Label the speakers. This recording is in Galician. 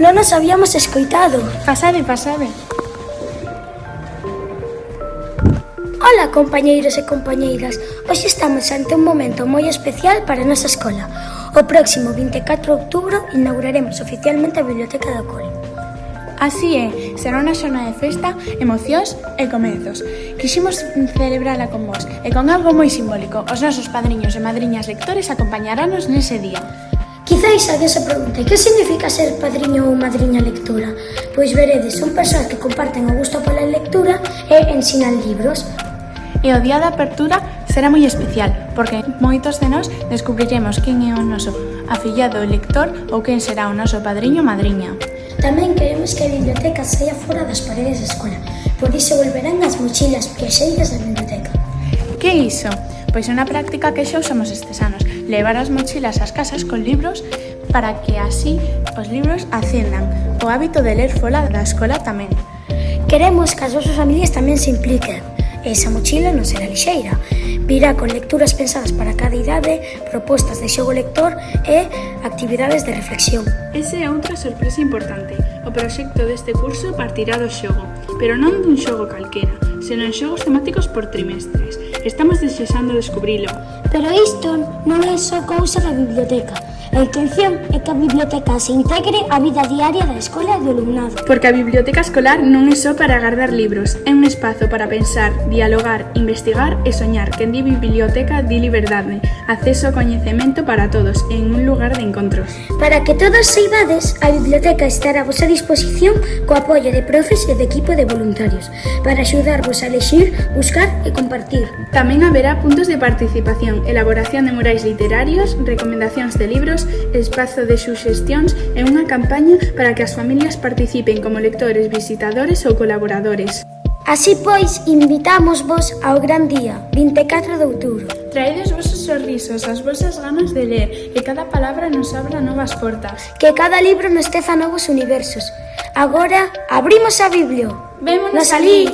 Speaker 1: non nos habíamos escoitado.
Speaker 2: Pasade.
Speaker 1: Ola, compañeiros e compañeiras. Hoxe estamos ante un momento moi especial para a nosa escola. O próximo 24 de outubro inauguraremos oficialmente a Biblioteca do Cole.
Speaker 2: Así é, será unha xornada de festa, emocións e comezos. Quiximos celebrala con vos e con algo moi simbólico. Os nosos padriños e madriñas lectores acompañarános nese día.
Speaker 1: Quizáis alguén se pregunte que significa ser padriño ou madriña lectora. Pois veredes, son persoas que comparten o gusto pola lectura e ensinan libros.
Speaker 2: E o día da apertura será moi especial, porque moitos de nós descubriremos quen é o noso afillado lector ou quen será o noso padriño ou madriña.
Speaker 1: Tamén queremos que a biblioteca saia fora das paredes da escola. Por iso volverán as mochilas viaxeiras da biblioteca.
Speaker 2: Que é iso? Pois é unha práctica que xa usamos estes anos, levar as mochilas ás casas con libros para que así os libros acendan o hábito de ler fora da escola tamén.
Speaker 1: Queremos que as vosas familias tamén se impliquen. Esa mochila non será lixeira. Virá con lecturas pensadas para cada idade, propostas de xogo lector e actividades de reflexión.
Speaker 2: Esa é outra sorpresa importante. O proxecto deste curso partirá do xogo, pero non dun xogo calquera, senón xogos temáticos por trimestres. Estamos desexando descubrilo.
Speaker 1: Pero isto non é só cousa da biblioteca. A intención é que a biblioteca se integre á vida diaria da escola e do alumnado.
Speaker 2: Porque a biblioteca escolar non é só para agardar libros, é un espazo para pensar, dialogar, investigar e soñar. Quen di biblioteca di liberdade, acceso ao coñecemento para todos en un lugar de encontros.
Speaker 1: Para que todos saibades, a biblioteca estará a vosa disposición co apoio de profes e de equipo de voluntarios para axudarvos a elexir, buscar e compartir.
Speaker 2: Tamén haberá puntos de participación, elaboración de murais literarios, recomendacións de libros, espazo de suxestións e unha campaña para que as familias participen como lectores, visitadores ou colaboradores.
Speaker 1: Así pois, invitámosvos ao gran día, 24 de outubro.
Speaker 2: Traede os vosos sorrisos, as vosas ganas de ler, e cada palabra nos abra novas portas.
Speaker 1: Que cada libro nos teza novos universos. Agora, abrimos a Biblio.
Speaker 2: Vémonos
Speaker 1: Nos alí!